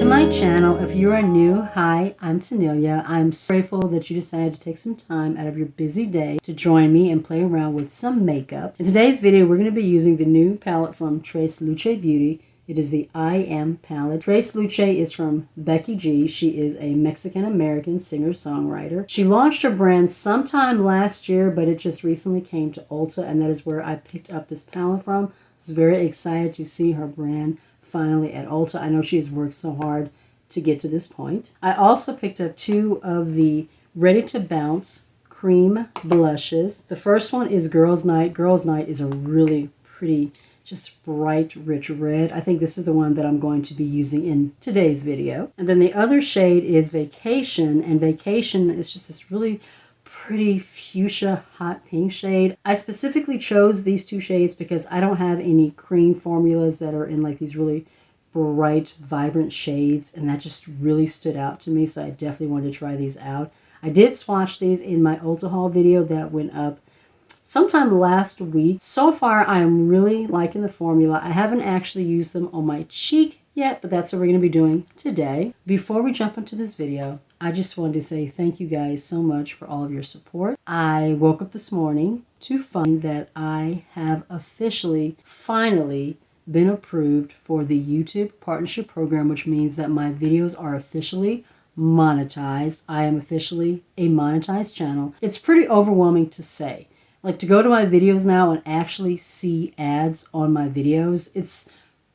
my channel. If you are new, hi, I'm Tanealia. I'm so grateful that you decided to take some time out of your busy day to join me and play around with some makeup. In today's video, we're going to be using the new palette from Tresluce Beauty. It is the I Am Palette. Tresluce is from Becky G. She is a Mexican-American singer-songwriter. She launched her brand sometime last year, but it just recently came to Ulta, and that is where I picked up this palette from. I was very excited to see her brand finally at Ulta. I know she has worked so hard to get to this point. I also picked up two of the Ready to Bounce Creme blushes. The first one is Girls Night. Girls Night is a really pretty, just bright, rich red. I think this is the one that I'm going to be using in today's video. And then the other shade is Vacation, and Vacation is just this really pretty fuchsia hot pink shade. I specifically chose these two shades because I don't have any cream formulas that are in like these really bright, vibrant shades, and that just really stood out to me, so I definitely wanted to try these out. I did swatch these in my Ulta haul video that went up sometime last week. So far, I'm really liking the formula. I haven't actually used them on my cheek yet, but that's what we're going to be doing today. Before we jump into this video, I just wanted to say thank you guys so much for all of your support. I woke up this morning to find that I have officially, finally, been approved for the YouTube Partnership Program, which means that my videos are officially monetized. I am officially a monetized channel. It's pretty overwhelming to say. Like, to go to my videos now and actually see ads on my videos, it's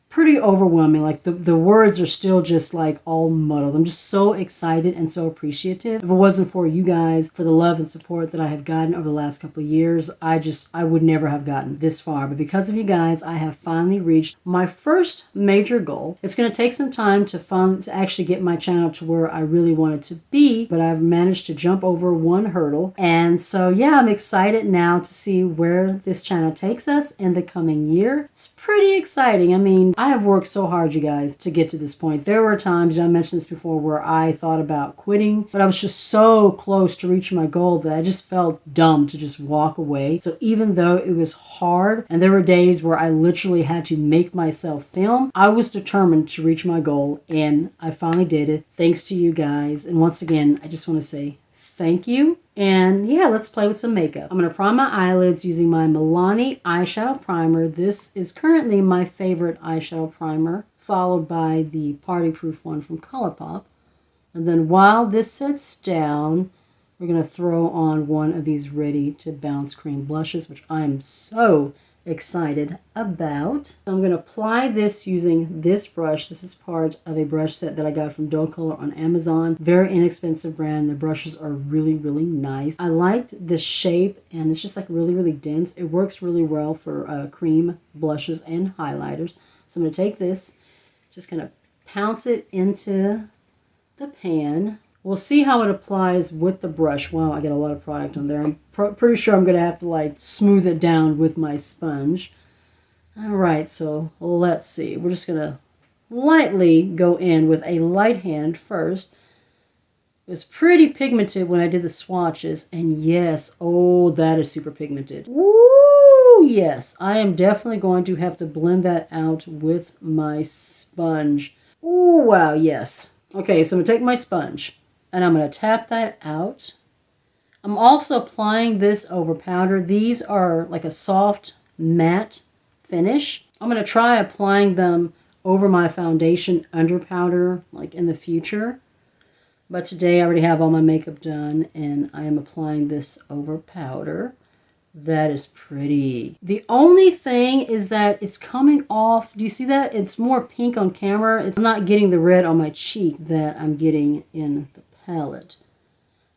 pretty overwhelming. Like, the words are still just like all muddled. I'm just so excited and so appreciative. If it wasn't for you guys, for the love and support that I have gotten over the last couple of years, I would never have gotten this far. But because of you guys, I have finally reached my first major goal. It's going to take some time to actually get my channel to where I really want it to be, but I've managed to jump over one hurdle. And so yeah, I'm excited now to see where this channel takes us in the coming year. It's pretty exciting. I mean, I have worked so hard, you guys, to get to this point. There were times, I mentioned this before, where I thought about quitting, but I was just so close to reaching my goal that I just felt dumb to just walk away. So even though it was hard, and there were days where I literally had to make myself film, I was determined to reach my goal, and I finally did it, thanks to you guys. And once again, I just want to say thank you. And yeah, let's play with some makeup. I'm going to prime my eyelids using my Milani eyeshadow primer. This is currently my favorite eyeshadow primer, followed by the party proof one from Colourpop. And then while this sets down, we're going to throw on one of these Ready to Bounce cream blushes, which I'm so excited about. So I'm going to apply this using this brush. This is part of a brush set that I got from Doe Color on Amazon. Very inexpensive brand. The brushes are really, really nice. I liked the shape, and it's just like really, really dense. It works really well for cream blushes and highlighters. So I'm going to take this, just kind of pounce it into the pan. We'll see how it applies with the brush. Wow, I got a lot of product on there. I'm pretty sure I'm going to have to like smooth it down with my sponge. All right, so let's see. We're just going to lightly go in with a light hand first. It was pretty pigmented when I did the swatches. And yes, oh, that is super pigmented. Woo, yes. I am definitely going to have to blend that out with my sponge. Ooh, wow, yes. Okay, so I'm going to take my sponge, and I'm going to tap that out. I'm also applying this over powder. These are like a soft matte finish. I'm going to try applying them over my foundation under powder like in the future. But today I already have all my makeup done, and I am applying this over powder. That is pretty. The only thing is that it's coming off. Do you see that? It's more pink on camera. I'm not getting the red on my cheek that I'm getting in the palette.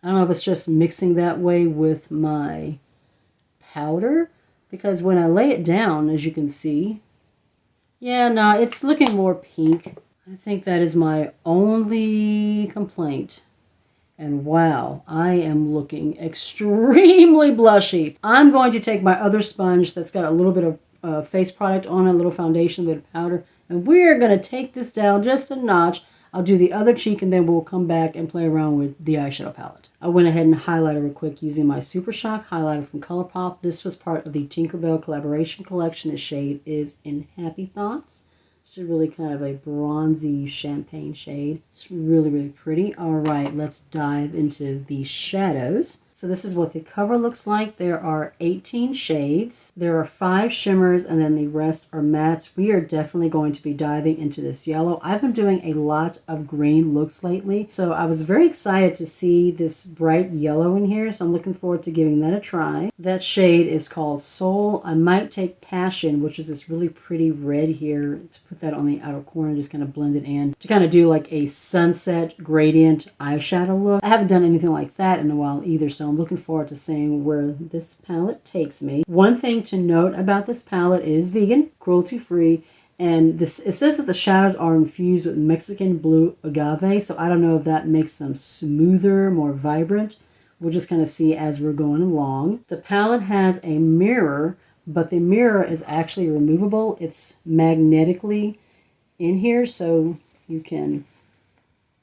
I don't know if it's just mixing that way with my powder, because when I lay it down, as you can see, yeah, no, it's looking more pink. I think that is my only complaint. And wow, I am looking extremely blushy. I'm going to take my other sponge that's got a little bit of face product on it, a little foundation, a bit of powder, and we're going to take this down just a notch. I'll do the other cheek, and then we'll come back and play around with the eyeshadow palette. I went ahead and highlighted real quick using my Super Shock highlighter from Colourpop. This was part of the Tinkerbell collaboration collection. The shade is in Happy Thoughts. It's really kind of a bronzy champagne shade. It's really, really pretty. All right, let's dive into the shadows. So this is what the cover looks like. There are 18 shades. There are 5 shimmers, and then the rest are mattes. We are definitely going to be diving into this yellow. I've been doing a lot of green looks lately, so I was very excited to see this bright yellow in here, so I'm looking forward to giving that a try. That shade is called Soul. I might take Passion, which is this really pretty red here, to put that on the outer corner, just kind of blend it in, to kind of do like a sunset gradient eyeshadow look. I haven't done anything like that in a while either, so I'm looking forward to seeing where this palette takes me. One thing to note about this palette, it is vegan, cruelty-free, and it says that the shadows are infused with Mexican blue agave, so I don't know if that makes them smoother, more vibrant. We'll just kind of see as we're going along. The palette has a mirror, but the mirror is actually removable. It's magnetically in here, so you can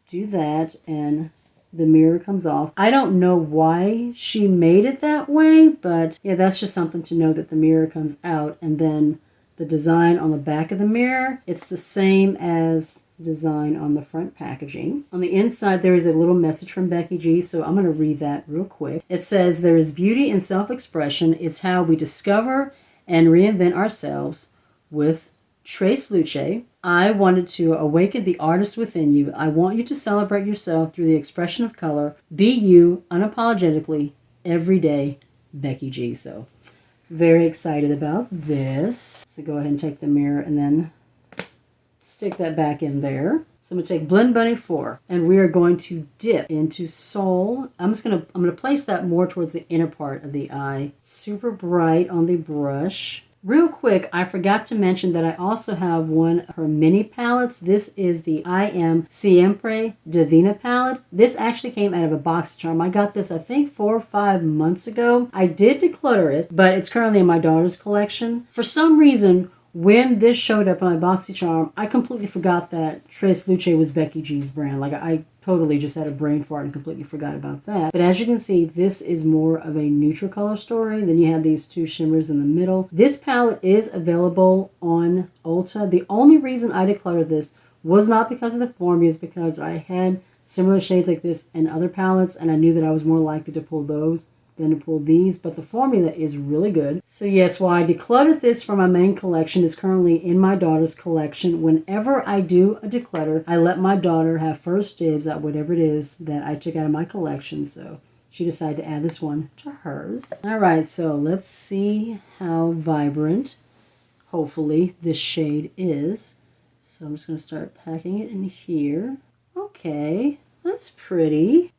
do that and the mirror comes off. I don't know why she made it that way, but yeah, that's just something to know, that the mirror comes out. And then the design on the back of the mirror, it's the same as the design on the front packaging. On the inside, there is a little message from Becky G, so I'm going to read that real quick. It says, "There is beauty in self-expression. It's how we discover and reinvent ourselves with Tresluce. I wanted to awaken the artist within you. I want you to celebrate yourself through the expression of color. Be you unapologetically every day, Becky G." So very excited about this. So go ahead and take the mirror and then stick that back in there. So I'm going to take Blend Bunny 4 and we are going to dip into Soul. I'm going to place that more towards the inner part of the eye. Super bright on the brush. Real quick, I forgot to mention that I also have one of her mini palettes. This is the I Am Siempre Divina palette. This actually came out of a box charm. I got this, I think, 4 or 5 months ago. I did declutter it, but it's currently in my daughter's collection. For some reason, when this showed up on my BoxyCharm, I completely forgot that Tresluce was Becky G's brand. Like, I totally just had a brain fart and completely forgot about that. But as you can see, this is more of a neutral color story. Then you have these 2 shimmers in the middle. This palette is available on Ulta. The only reason I decluttered this was not because of the formula, it's because I had similar shades like this in other palettes, and I knew that I was more likely to pull those than to pull these, but the formula is really good. So yes, while I decluttered this from my main collection, it's currently in my daughter's collection. Whenever I do a declutter, I let my daughter have first dibs at whatever it is that I took out of my collection, so she decided to add this one to hers. All right, so let's see how vibrant, hopefully, this shade is. So I'm just going to start packing it in here. Okay, that's pretty.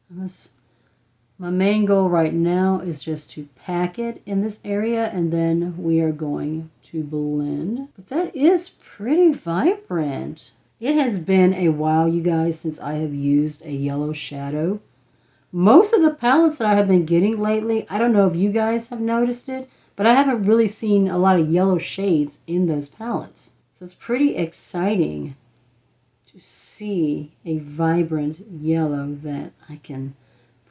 My main goal right now is just to pack it in this area, and then we are going to blend. But that is pretty vibrant. It has been a while, you guys, since I have used a yellow shadow. Most of the palettes that I have been getting lately, I don't know if you guys have noticed it, but I haven't really seen a lot of yellow shades in those palettes. So it's pretty exciting to see a vibrant yellow that I can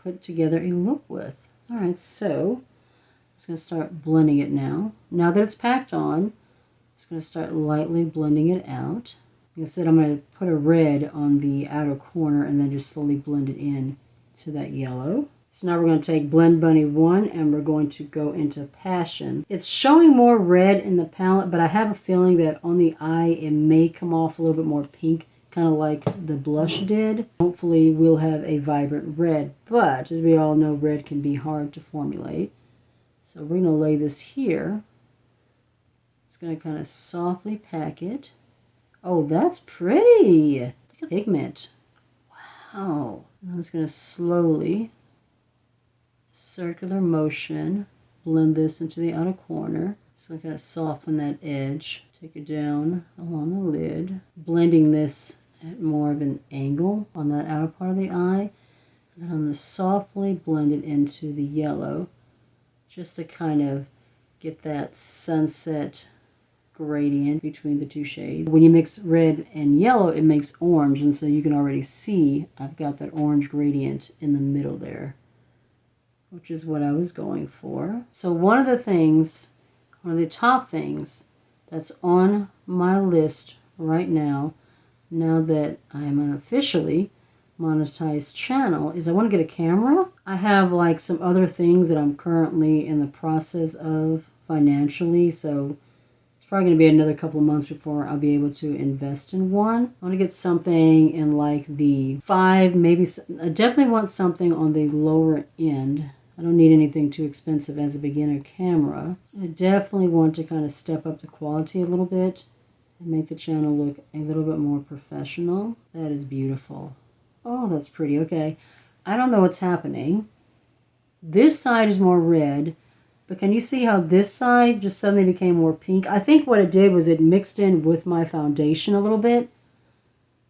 put together a look with. All right, so I'm just going to start blending it now. Now that it's packed on, I'm just going to start lightly blending it out. Like I said, I'm going to put a red on the outer corner and then just slowly blend it in to that yellow. So now we're going to take Blend Bunny 1 and we're going to go into Passion. It's showing more red in the palette, but I have a feeling that on the eye it may come off a little bit more pink, kind of like the blush did. Hopefully we'll have a vibrant red, but as we all know, red can be hard to formulate. So we're going to lay this here. Just going to kind of softly pack it. Oh, that's pretty. Look at the pigment. Wow. I'm just going to slowly, circular motion, blend this into the outer corner. So I got to soften that edge. Take it down along the lid, blending this at more of an angle on that outer part of the eye. And then I'm going to softly blend it into the yellow just to kind of get that sunset gradient between the 2 shades. When you mix red and yellow, it makes orange, and so you can already see I've got that orange gradient in the middle there, which is what I was going for. So one of the top things that's on my list right now that I'm an officially monetized channel, is I want to get a camera. I have like some other things that I'm currently in the process of financially, so it's probably going to be another couple of months before I'll be able to invest in one. I want to get something in like the 5, maybe. I definitely want something on the lower end. I don't need anything too expensive as a beginner camera. I definitely want to kind of step up the quality a little bit and make the channel look a little bit more professional. That is beautiful. Oh, that's pretty. Okay. I don't know what's happening. This side is more red, but can you see how this side just suddenly became more pink? I think what it did was it mixed in with my foundation a little bit.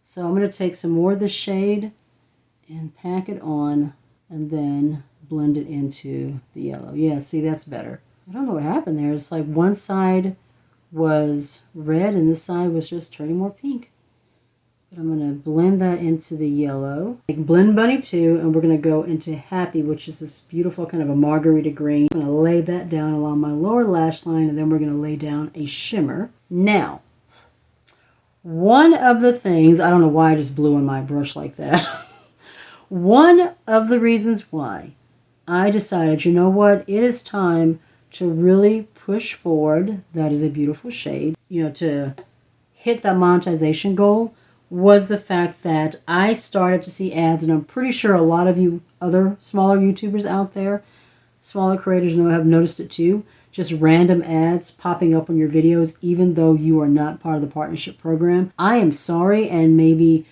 So I'm going to take some more of this shade and pack it on and then blend it into the yellow. Yeah, see, that's better. I don't know what happened there. It's like one side was red and this side was just turning more pink. But I'm going to blend that into the yellow. Take Blend Bunny 2, and we're going to go into Happy, which is this beautiful kind of a margarita green. I'm going to lay that down along my lower lash line, and then we're going to lay down a shimmer. Now, one of the things, I don't know why I just blew on my brush like that. One of the reasons why I decided, you know what, it is time to really push forward. That is a beautiful shade. You know, to hit that monetization goal was the fact that I started to see ads, and I'm pretty sure a lot of you other smaller YouTubers out there, smaller creators have noticed it too, just random ads popping up on your videos even though you are not part of the partnership program. I am sorry, and maybe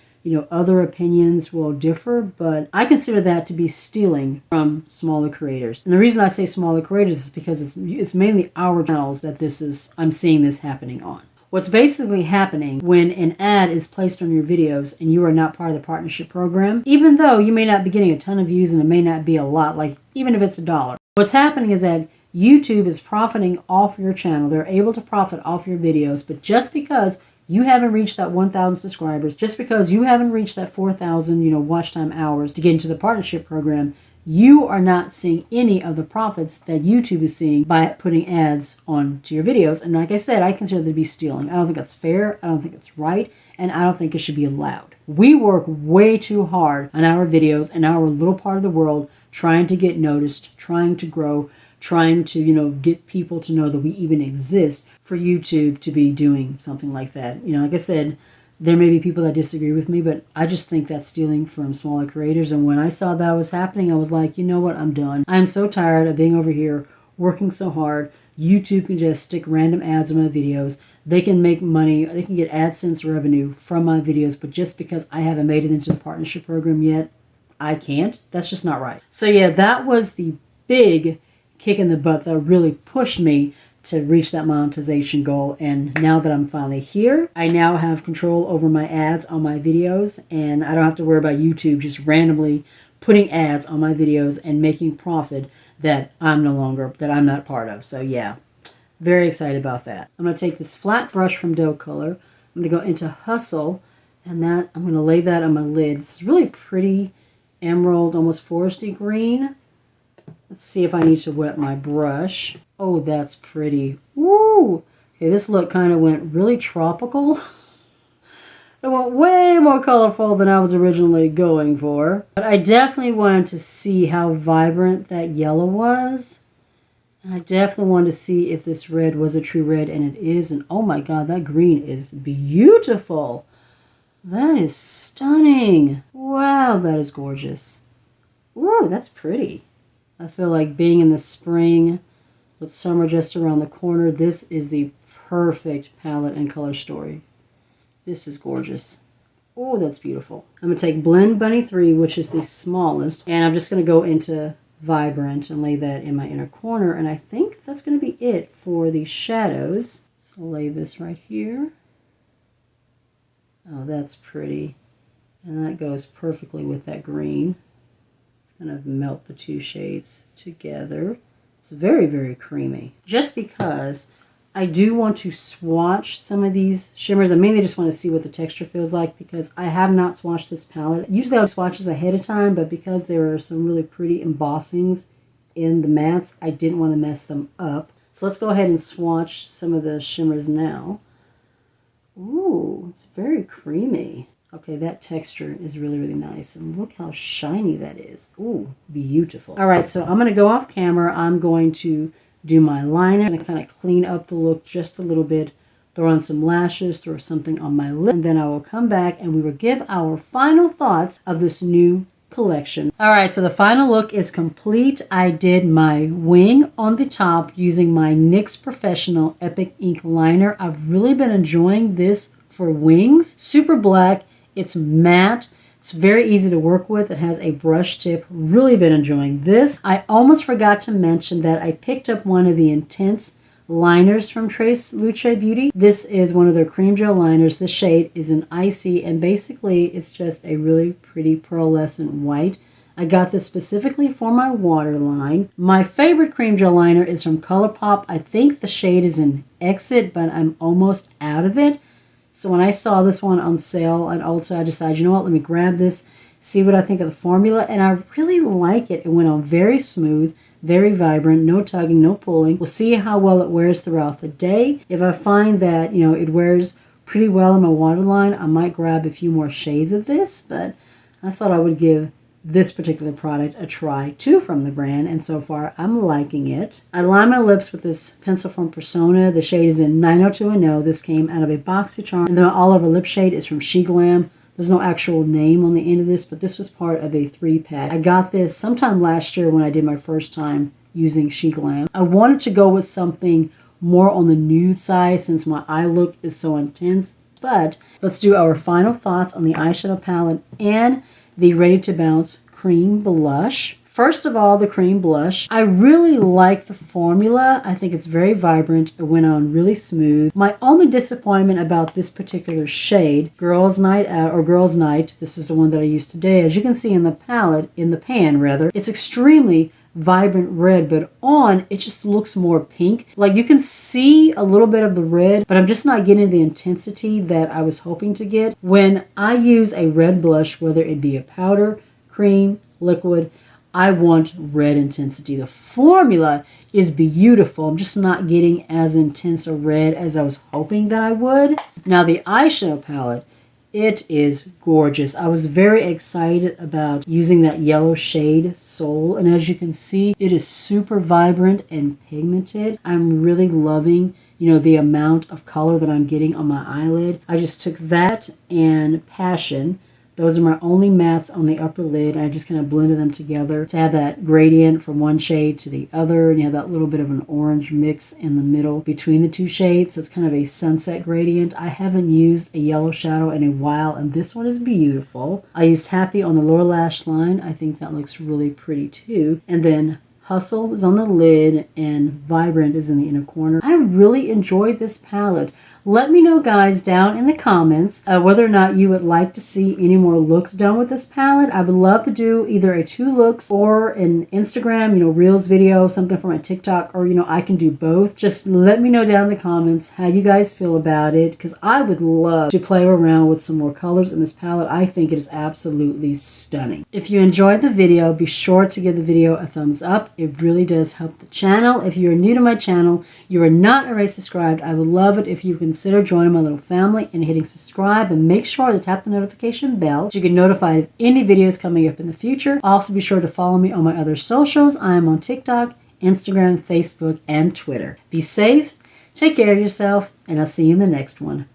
other opinions will differ, but I consider that to be stealing from smaller creators. And the reason I say smaller creators is because it's mainly our channels that I'm seeing this happening on. What's basically happening when an ad is placed on your videos and you are not part of the partnership program, even though you may not be getting a ton of views and it may not be a lot, like even if it's $1, what's happening is that YouTube is profiting off your channel. They're able to profit off your videos, but just because you haven't reached that 1,000 subscribers, just because you haven't reached that 4,000, watch time hours to get into the partnership program, you are not seeing any of the profits that YouTube is seeing by putting ads onto your videos. And like I said, I consider that to be stealing. I don't think that's fair. I don't think it's right. And I don't think it should be allowed. We work way too hard on our videos and our little part of the world trying to get noticed, trying to grow, trying to, get people to know that we even exist for YouTube to be doing something like that. Like I said, there may be people that disagree with me, but I just think that's stealing from smaller creators. And when I saw that was happening, I was like, you know what? I'm done. I'm so tired of being over here working so hard. YouTube can just stick random ads on my videos. They can make money. They can get AdSense revenue from my videos. But just because I haven't made it into the partnership program yet, I can't. That's just not right. So yeah, that was the big kick in the butt that really pushed me to reach that monetization goal. And now that I'm finally here, I now have control over my ads on my videos, and I don't have to worry about YouTube just randomly putting ads on my videos and making profit that I'm not part of. So yeah, very excited about that. I'm going to take this flat brush from Doe Color. I'm going to go into Hustle, and I'm going to lay that on my lid. It's really pretty emerald, almost foresty green. Let's see if I need to wet my brush. Oh, that's pretty. Woo! Okay, this look kind of went really tropical. It went way more colorful than I was originally going for. But I definitely wanted to see how vibrant that yellow was. And I definitely wanted to see if this red was a true red, and it is. And oh my god, that green is beautiful. That is stunning. Wow, that is gorgeous. Ooh, that's pretty. I feel like being in the spring with summer just around the corner, this is the perfect palette and color story. This is gorgeous. Oh, that's beautiful. I'm going to take Blend Bunny 3, which is the smallest, and I'm just going to go into Vibrant and lay that in my inner corner, and I think that's going to be it for the shadows. So I'll lay this right here. Oh, that's pretty. And that goes perfectly with that green. Kind of melt the two shades together. It's very, very creamy. Just because I do want to swatch some of these shimmers. I mainly just want to see what the texture feels like because I have not swatched this palette. Usually I'll swatches ahead of time, but because there are some really pretty embossings in the mattes, I didn't want to mess them up. So let's go ahead and swatch some of the shimmers now. Ooh, it's very creamy. Okay, that texture is really, really nice. And look how shiny that is. Ooh, beautiful. All right, so I'm going to go off camera. I'm going to do my liner and kind of clean up the look just a little bit. Throw on some lashes, throw something on my lip. And then I will come back and we will give our final thoughts of this new collection. All right, so the final look is complete. I did my wing on the top using my NYX Professional Epic Ink Liner. I've really been enjoying this for wings. Super black. It's matte. It's very easy to work with. It has a brush tip. Really been enjoying this. I almost forgot to mention that I picked up one of the Intense liners from Tresluce Beauty. This is one of their cream gel liners. The shade is an icy, and basically it's just a really pretty pearlescent white. I got this specifically for my waterline. My favorite cream gel liner is from Colourpop. I think the shade is in Exit, but I'm almost out of it. So when I saw this one on sale at Ulta, I decided, you know what, let me grab this, see what I think of the formula, and I really like it. It went on very smooth, very vibrant, no tugging, no pulling. We'll see how well it wears throughout the day. If I find that, you know, it wears pretty well in my waterline, I might grab a few more shades of this, but I thought I would give this particular product a try too from the brand, and so far I'm liking it. I line my lips with this pencil from Persona. The shade is in 90210. This came out of a BoxyCharm, and then my all over lip shade is from She Glam. There's no actual name on the end of this, but this was part of a 3-pack. I got this sometime last year when I did my first time using She Glam. I wanted to go with something more on the nude side since my eye look is so intense, but let's do our final thoughts on the eyeshadow palette and the Ready to Bounce Cream Blush. First of all, the cream blush. I really like the formula. I think it's very vibrant. It went on really smooth. My only disappointment about this particular shade, Girls Night Out, or Girls Night, this is the one that I used today. As you can see in the palette, in the pan rather, it's extremely vibrant red, but on it just looks more pink. Like you can see a little bit of the red, but I'm just not getting the intensity that I was hoping to get. When I use a red blush, whether it be a powder, cream, liquid, I want red intensity. The formula is beautiful. I'm just not getting as intense a red as I was hoping that I would. Now the eyeshadow palette, it is gorgeous. I was very excited about using that yellow shade Soul, and as you can see, it is super vibrant and pigmented. I'm really loving, you know, the amount of color that I'm getting on my eyelid. I just took that and Passion. Those are my only mattes on the upper lid. I just kind of blended them together to have that gradient from one shade to the other. And you have that little bit of an orange mix in the middle between the two shades. So it's kind of a sunset gradient. I haven't used a yellow shadow in a while, and this one is beautiful. I used Happy on the lower lash line. I think that looks really pretty too. And then Hustle is on the lid and Vibrant is in the inner corner. I really enjoyed this palette. Let me know, guys, down in the comments whether or not you would like to see any more looks done with this palette. I would love to do either a 2 looks or an Instagram, you know, Reels video, something for my TikTok, or, you know, I can do both. Just let me know down in the comments how you guys feel about it, because I would love to play around with some more colors in this palette. I think it is absolutely stunning. If you enjoyed the video, be sure to give the video a thumbs up. It really does help the channel. If you're new to my channel, you are not already subscribed, I would love it if you consider joining my little family and hitting subscribe, and make sure to tap the notification bell so you get notified of any videos coming up in the future. Also, be sure to follow me on my other socials. I am on TikTok, Instagram, Facebook, and Twitter. Be safe, take care of yourself, and I'll see you in the next one.